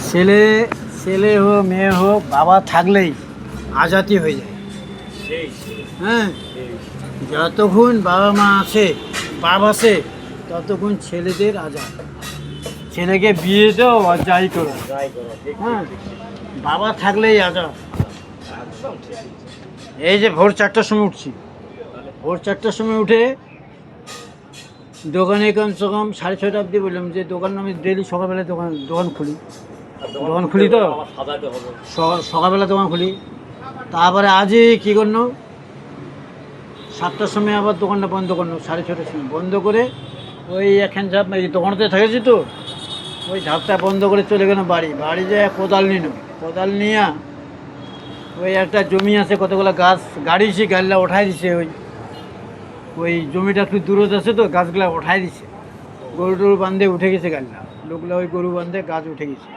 ছেলে ছেলে হোক মেয়ে হোক বাবা থাকলেই আজাতি হয়ে যায়। হ্যাঁ, যতক্ষণ বাবা মা আছে বাপ আছে ততক্ষণ ছেলেদের আজাদ। ছেলেকে বিয়ে দাও আর যাই করো, হ্যাঁ, বাবা থাকলেই আজাদ। এই যে ভোর 4টার সময় উঠছি, ভোর 4টার সময় উঠে দোকানে কমসে কম 6:30 অবধি বললাম যে দোকান আমি ডেলি সকালবেলায় দোকান খুলি তো সকালবেলা দোকান খুলি। তারপরে আজই কী করলো, 7টার সময় আবার দোকানটা বন্ধ করলো, 6:30টার সময় বন্ধ করে ওই একখান ঝাপ এই দোকানতে থেকেছি তো ওই ঝাপটা বন্ধ করে চলে গেল বাড়ি যেয়ে কোদাল কোদাল নিয়ে ওই একটা জমি আছে, কতগুলো গাছ গাড়িছি, গাড়িটা ওঠাই দিছে। ওই জমিটা একটু দূরত আছে তো গাছগুলা ওঠাই দিছে। গরু টরু বান্ধে উঠে গেছে গাছটা, লোকগুলা ওই গরু বান্ধে গাছ উঠে গেছে।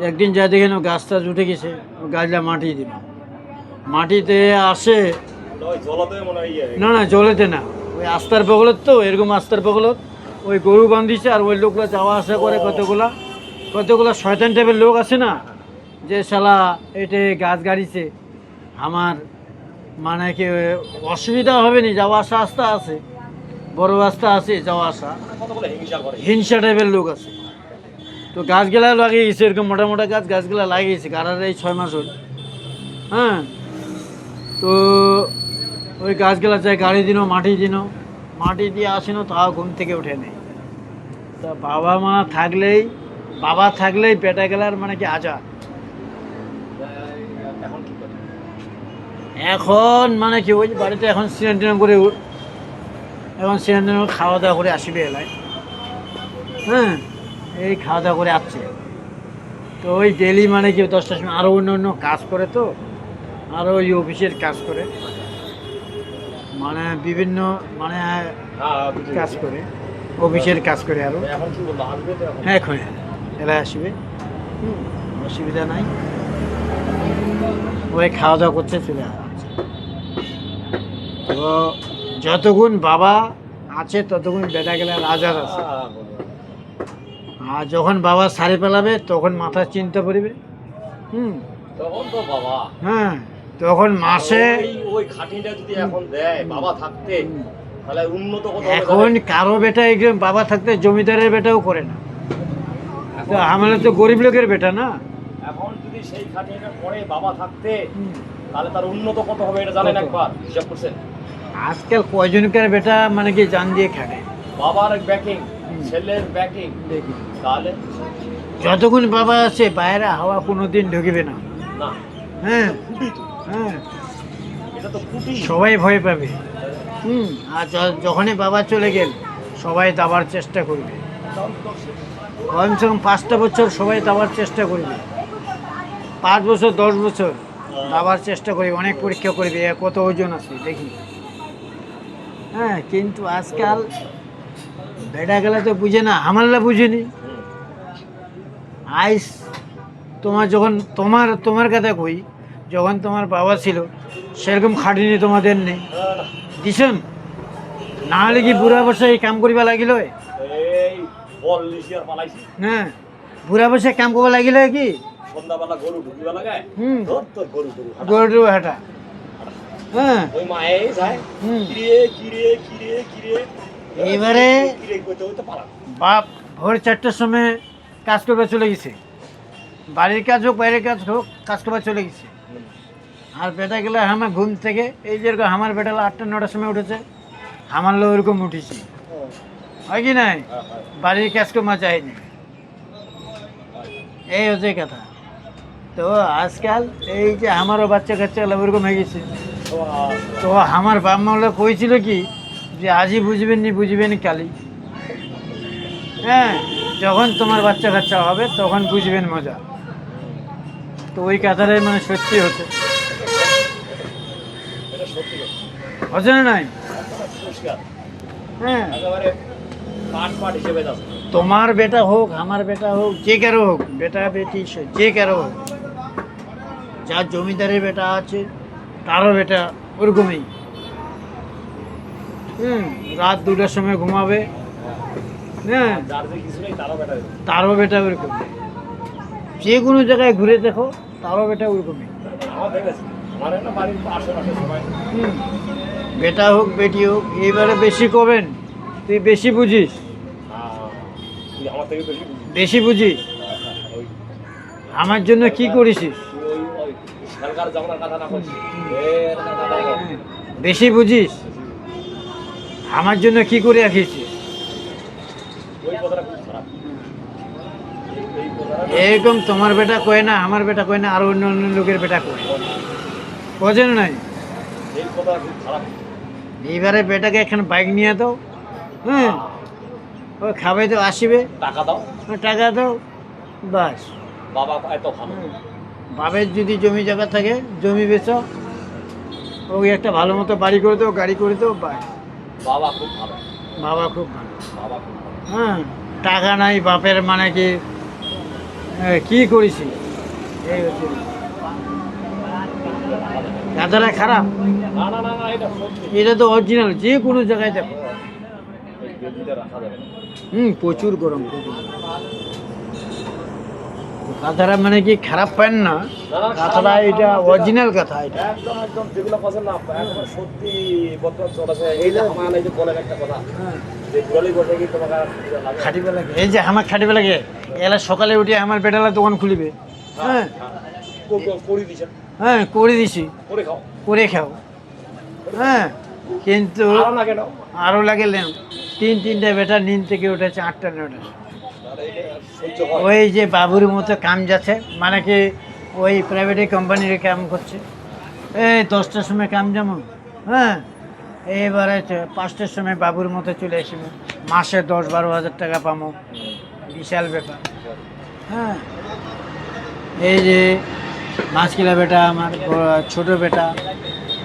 একদিন যা দেখে গাছ টাছ উঠে গেছে, গাছটা মাটি দিল। মাটিতে আসে না জলেতে না, ওই আস্তার বগলত তো এরকম আস্তার বগলত ওই গরু বান্ধিছে। আর ওই লোকগুলো যাওয়া আসা করে, কতগুলা শয়তান টাইপের লোক আছে না, যে শালা এটে গাছ গাড়িছে আমার, মানে কি অসুবিধা হবে না, যাওয়া আসা রাস্তা আছে, বড় রাস্তা আছে যাওয়া আসা, হিংসা টাইপের লোক আছে। তো গাছগুলা লাগিয়ে গেছে, এরকম মোটা মোটা গাছগুলা লাগিয়েছে কারার এই 6 মাস হল। হ্যাঁ, তো ওই গাছগুলা চাই গাড়ি মাটি দিয়ে আসিনো, তাও ঘুম থেকে উঠে নেই। তা বাবা থাকলেই পেটা গেলার মানে কি আজাদ। এখন মানে কি ওই বাড়িতে এখন সিলিন্ডার করে খাওয়া দাওয়া করে আসবে এলায়। হ্যাঁ, এই খাওয়া দাওয়া করে আসছে। তো ওই ডেলি মানে কি 10টার সময় আরও অন্য কাজ করে, তো আরও ওই অফিসের কাজ করে, মানে বিভিন্ন মানে কাজ করে, অফিসের কাজ করে আরও। হ্যাঁ, এখন এরা আসবে, অসুবিধা নাই। ওই খাওয়া দাওয়া করতে চলে আসছে। তো যতক্ষণ বাবা আছে ততক্ষণ বেটা গেলে আজাদ আছে। আর যখন বাবা সারি পেলাবে তখন মাথার চিন্তা পড়বে। তখন তো বাবা, হ্যাঁ, তখন মাসে ওই খাটিটা যদি এখন দেয় বাবা থাকতে, তাহলে উন্নত কত হবে। এখন কারো বেটা একদম বাবা থাকতে জমিদারের বেটাও করে না, আমাদের তো গরিব লোকের বেটা না। এখন যদি সেই খাটিটা পড়ে বাবা থাকতে, তাহলে তার উন্নত কত হবে এটা জানেন একবার হিসাব করছেন? আজকাল কয়জনকার বেটা মানে কি জান দিয়ে খাটে, বাবার ব্যাকিং, ছেলের ব্যাকিং, দেখি তাহলে যতক্ষণ বাবা আছে বাইরে হাওয়া কোনোদিন ঢুকবে না। না, হ্যাঁ হ্যাঁ, এটা তো ফুটি, সবাই ভয় পাবে। আর যখনই বাবা চলে গেল সবাই দাবার চেষ্টা করবে, কমসে কম 5টা বছর সবাই দাবার চেষ্টা করবে, 5 বছর 10 বছর দাবার চেষ্টা করবে, অনেক পরীক্ষা করবে কত ওজন আছে দেখি। হ্যাঁ, কিন্তু আজকাল বেটা গেলা তো বুঝে না, আমারলা বুঝিনি। আইস তোমার কথা কই, যখন তোমার বাবা ছিল সেরকম খাটিনি তোমাদের নেই দিছেন, না হলে কি বুড়া বসে কাম করিবা লাগিল? এই বল লিসি আর পালাইছি। হ্যাঁ, বুড়া বসে কাম করবা লাগিল কি সন্ধ্যাবেলা গরু ঢুকিবা লাগায়, তোর গরু হাঁটা। হ্যাঁ, ওই মায়ে যায় কিরে এইবারে কইতে হইতে পালা। বাপ ভোর 4টার সময় কাজ করবা চলে গেছে, বাড়ির কাজ হোক বাইরের কাজ হোক কাজ করবা চলে গেছে। আর বেটা গেলে আমার ঘুম থেকে এই যেরকম আমার বেটা 8টা 9টার সময় উঠেছে, আমার লোক ওরকম উঠেছি, হয় কি নাই? বাড়ির কাজ কমা যায়নি, এই হচ্ছে কথা। তো আজকাল এই যে আমারও বাচ্চা কাচ্চা ওরকম হয়ে গেছে। তো আমার বাপ মা কইছিল কি যে আজই বুঝবেন কালি। হ্যাঁ, যখন তোমার বাচ্চা কাচ্চা হবে তখন বুঝবেন মজা। তো ওই কথাটাই মানে সত্যি হচ্ছে না নাই? হ্যাঁ, তোমার বেটা হোক আমার বেটা হোক যে কারো হোক, বেটা বেটি যে কারো হোক, যার জমিদারের বেটা আছে তারও বেটা ওরকমই। রাত 2টার সময় ঘুমাবে, হ্যাঁ যার যে কিছু নেই তারও বেটা এরকম। তারও বেটা ওরকম। যে কোনো জায়গায় ঘুরে দেখো তারও বেটা ওরকমই। আমার দেখেছি আমার একটা বাড়ির আশেপাশে সবাই হুম। বেটা হোক বেটি হোক, এইবারে বেশি করবেন, তুই বেশি বুঝিস, তুই আমার থেকে বেশি বুঝিস। বেশি বুঝিস। ওই আমার জন্য কি করেছিস? তুই ওই সরকার জমানার কথা না বলছিস এর কথা না বল। বেশি বুঝিস। আমার জন্য কি করে রাখিস? ওই কথাটা খুব খারাপ। এই কথাটা এরকম তোমার বেটা কয় না, আমার বেটা কয় না, আর অন্য অন্য লোকের বেটা কয়, বোঝেন নাই? এই কথাটা খুব খারাপ। এইবারে বেটাকে এখন বাইক নিয়ে দাও, হ্যাঁ, ও খাবে তো আসিবে, টাকা দাও ও টাকা দাও, বাস। বাবা এত ভালো বাবের যদি জমি জায়গা থাকে জমি বেচো, ওই একটা ভালো মতো বাড়ি করে দাও, গাড়ি করে দাও, বাস। বাবা খুব ভালো বাবা খুব ভালো। বাবা খুব ভালো। হ্যাঁ, টাকা নাই বাপের মানে কি, কি করেছি এই হচ্ছে গাধারা খারাপ। না না না না এটা সত্যি এটা তো অরিজিনাল, যে কোনো জায়গায় দেখো। এই বেদিটা রাখা যাবে না। প্রচুর গরম, প্রচুর। গাধারা মানে কি খারাপ পান না, না, না, গাধারা খারাপ এটা না, অরিজিনাল কথা, এটা একদম একদম যেগুলো কথা না একদম সত্যি বর্তমান চলেছে। এই যে আমার এই যে বলেন একটা কথা যে গুড়ালি বসে কি তোমাকে আর সুবিধা লাগে? খাটিবে লাগে, এই যে আমার খাটিবে লাগে, এলা সকালে উঠে আমার বেটালা দোকান খুলিবে, হ্যাঁ করে দিছেন হ্যাঁ, করে দিছি, করে খাও করে খাও, হ্যাঁ। কিন্তু আরো না কেন আরও লাগে নেন, তিনটা বেটা নিন থেকে উঠেছে 8টা 9টা। তাহলে এটা সহ্য হয় ওই যে বাবুর মতো কাম যাচ্ছে, মানে কি ওই প্রাইভেট কোম্পানির কাম করছে, এই 10টার সময় কাম যেমন, হ্যাঁ, এবারে 5টার সময় বাবুর মতো চলে আসবো, মাসে 10-12 হাজার টাকা পাবো, বিশাল ব্যাপার, হ্যাঁ। এই যে মাছকিলা বেটা আমার ছোট বেটা,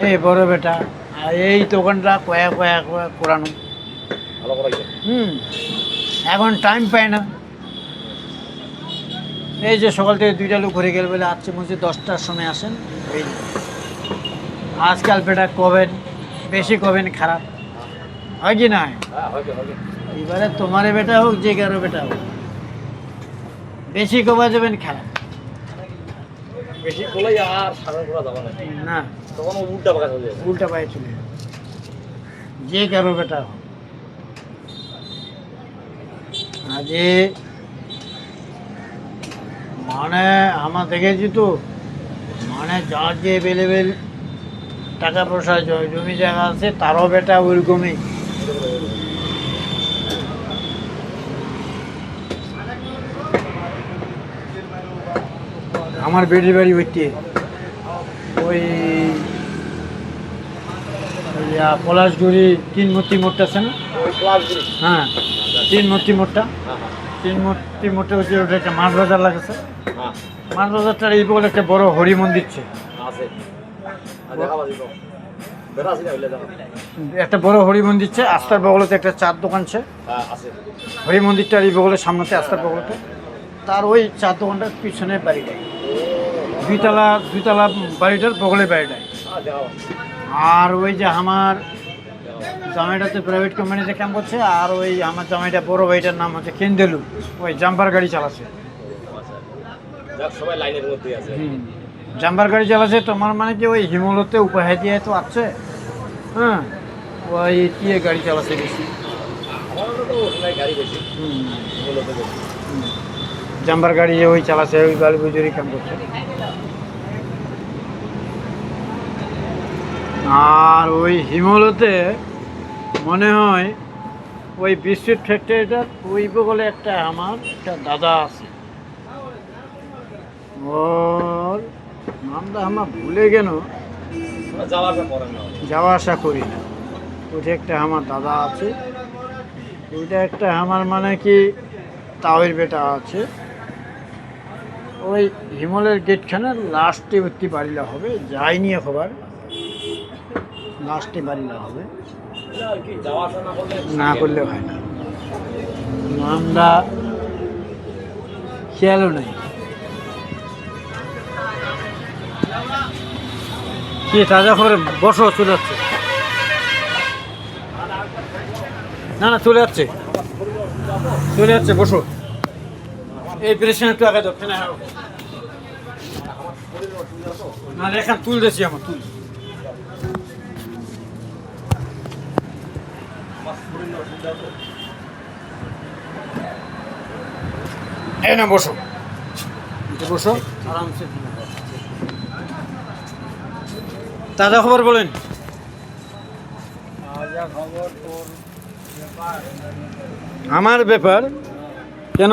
এই বড় বেটা, আর এই দোকানটা কয়া কয়া কয়া করানো, ভালো করাইছে এখন টাইম পায় না। এই যে সকাল থেকে 2টা লোক ঘুরে গেল বলে আজকে মধ্যে 10টার সময় আসেন, এই যে। আজকাল বেটা কবেন বেশি, কবেন খারাপ হয় কি না? হ্যাঁ হবে হবে এবারে তোমার বেটা হোক যে কারো বেটা হোক, বেশি কবা যাবেন খারাপ বেশি করলেই আর সাধারণ করা যাবে না না, তখন উল্টা বাঁকা হয়ে যাবে উল্টা পায়ে চলে যাবে, যে কারো বেটা হোক। আজে মানে আমার দেখেছি তো, মানে যার যে এভেলেবেল টাকা পয়সা জমি জায়গা আছে তারও বেটা ওইরকমই। আমার বেটির বাড়ি হইতে ওই পলাশগুড়ি 3 মূর্তি মোড়টা আছে না, ওই ক্লাসগুলি হ্যাঁ 3 মূর্তি মোড়টা, হ্যাঁ 3 মূর্তি মোড়টা হচ্ছে ওটা একটা মাছ বাজার লাগেছে, হ্যাঁ মাছ বাজারটার এই বলে একটা বড় হরি মন্দির ছে, আছে দেখা বাজি তো বেড়া আছে না হইলে দেখা একটা বড় হরি মন্দির ছে, আস্তার বগলতে একটা চার দোকান ছে, হ্যাঁ আছে হরি মন্দিরটার এই বগলের সামনেতে আস্তার বগলতে, তার ওই চার দোকানটার পিছনে বাড়িটাই, দুইতলা বাড়িটার বগলের বাড়িটাই। দেখা বাজি আর ওই যে আমার জামাইটা তো প্রাইভেট কোম্পানিতে কাম করছে, আর ওই আমার জামাইটা বড় ভাইটার নাম হচ্ছে কেন্দেলু, ওই জাম্পার গাড়ি চালাচ্ছে, যাক সবাই লাইনের মধ্যে আছে জাম্পার গাড়ি চালাচ্ছে। তোমার মানে কি ওই হিমলতে উপায় দিয়ে তো আছে, হ্যাঁ, ওই দিয়ে গাড়ি চালাচ্ছে বেশি, আমারও তো ওখানে গাড়ি বেশি মূলত বেশি জাম্পার গাড়ি ওই চালাচ্ছে, ওই গাড়ি বুঝুরি কাম করছে। আর ওই হিমলতে মনে হয় ওই বিস্কুট ফ্যাক্টরিটার ওই বগলে একটা আমার একটা দাদা আছে, ওর নামটা আমার ভুলে গেল, যাওয়ার পরে না যাওয়া আসা করি না, ওইটা একটা আমার দাদা আছে, ওইটা একটা আমার মানে কি তাওয়ের বেটা আছে, ওই হিমলের গেটখানার লাস্টে ভর্তি বাড়িলা হবে, যায়নি খবর, লাস্টে বাড়িলা হবে, আর কি যাওয়া আসা না করলে না করলে হয় না, নামটা খেয়ালও নেই। কি তাজা খবর, বসো, চলে যাচ্ছে, না না চলে যাচ্ছে। চলে যাচ্ছে, বসো। এই প্রেশন একটু আগে দাও, ফেনা না রেখা তুলতেছি, আমার তুল। এই না বসো, বসো আরামসে। তাজা খবর বলেন। আমার ব্যাপার কেন?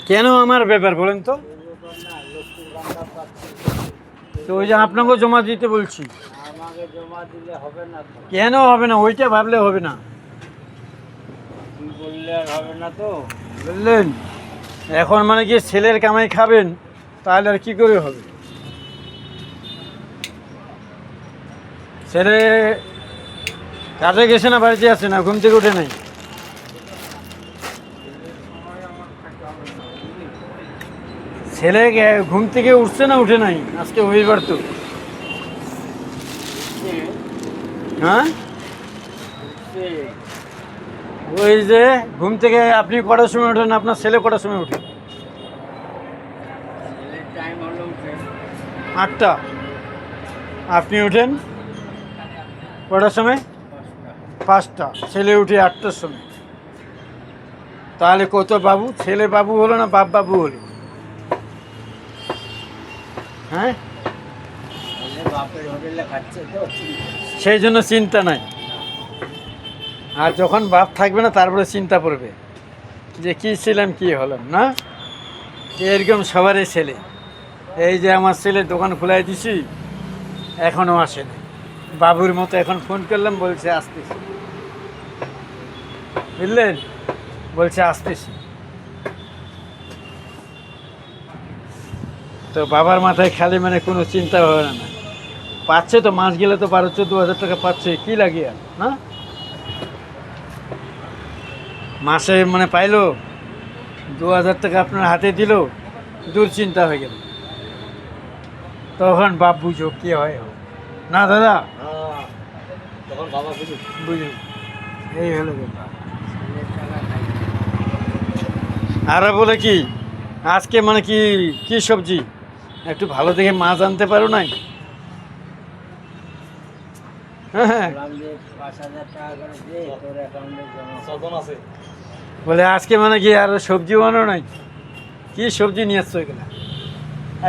কেন আমার ব্যাপার বলেন তো? তো ওই যে আপনাকেও জমা দিতে বলছি। আমাকে জমা দিলে হবে না তো? কেন হবে না? ওইটা ভাবলে হবে না, কি বললে আর হবে না তো? বুঝলেন? এখন মানে কি ছেলের কামাই খাবেন, তাহলে আর কি করে হবে? ছেলে কাজে গেছে না বাড়িতে আছে না, ঘুম থেকে উঠে নাই? ছেলে ঘুম থেকে উঠছে না উঠে নাই? আজকে রবিবার তো। হ্যাঁ, ওই যে ঘুম থেকে আপনি কটার সময় ওঠেন, আপনার ছেলে কটার সময় ওঠে? টাইম হলো উঠে 8টা। আপনি উঠেন কটার সময়? 5টা। ছেলে উঠে 8টার সময়। তাহলে কত বাবু? ছেলে বাবু হলো না বাপ বাবু হলো? হ্যাঁ, বাপের হোটেলে খাচ্ছে তো। সেই জন্য চিন্তা নাই। আর যখন বাপ থাকবে না তারপরে চিন্তা পড়বে যে কি ছিলাম কি হলাম না। এরকম সবারই ছেলে। এই যে আমার ছেলে দোকান খোলাই দিছি, এখনও আসেনি। বাবুর মতো এখন ফোন করলাম, বলছে আসতেছি। বুঝলেন? বলছে আসতেছি। তো বাবার মাথায় খালি মানে কোনো চিন্তা ভাবনা না। পাচ্ছে তো, মাস গেলে তো 12-14 হাজার টাকা পাচ্ছে, কি লাগে আর না? মাসে মানে পাইলো 2,000 টাকা আপনার হাতে দিল, দুশ্চিন্তা হয়ে গেল। তখন বাপ বুঝো কি হয় হোক না দাদা, তখন বাবা বুঝুক। বুঝো এই হলো ব্যাপার। আর বলে কি আজকে মানে কি কি সবজি? একটু ভালো দেখে মাছ আনতে পারো নাই? হ্যাঁ হ্যাঁ, 5,000 টাকা করে দে, তোর অ্যাকাউন্টে জমা। স্বজন আছে। বলে আজকে মানে কি আর সবজি বানো নাই? কি সবজি নিয়ে আসছো এগুলা?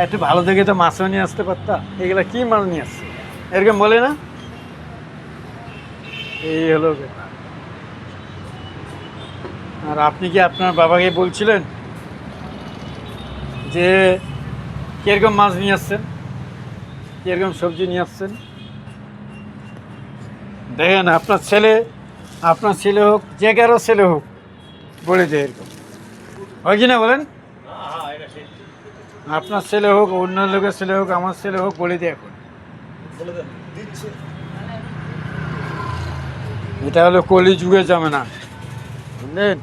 একটু ভালো দেখে তো মাছও নিয়ে আসতে পারতা। এগুলা কি মাছ নিয়ে আসছে? এরকম বলে না? এই হলো ব্যাপার। আর আপনি কি আপনার বাবাকে বলছিলেন যে কিরকম মাছ নিয়ে আসছেন, কিরকম সবজি নিয়ে আসছেন? দেখেন আপনার ছেলে হোক, যে কারো ছেলে হোক, বলে দেয় এরকম। হয় কি না বলেন? হ্যাঁ, এটা ঠিক। আপনার ছেলে হোক, অন্য লোকের ছেলে হোক, আমার ছেলে হোক, বলে দেয় এখন। বলে দেন, দিচ্ছে। এটা হলো কলি যুগে যাবে না, বুঝলেন?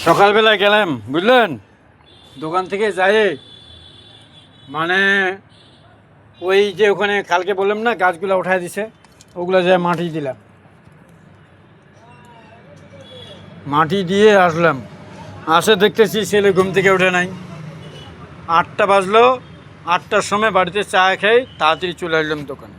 সকালবেলা গেলাম, বুঝলেন, দোকান থেকে যাই, মানে ওই যে ওখানে কালকে বললাম না গাছগুলো উঠায় দিছে, ওগুলো যায় মাটি দিলাম। মাটি দিয়ে আসলাম, আসে দেখতেছি ছেলে ঘুম থেকে ওঠে নাই। 8টা বাজলো, 8টার সময় বাড়িতে চা খেয়ে তাড়াতাড়ি চলে আসলাম দোকানে।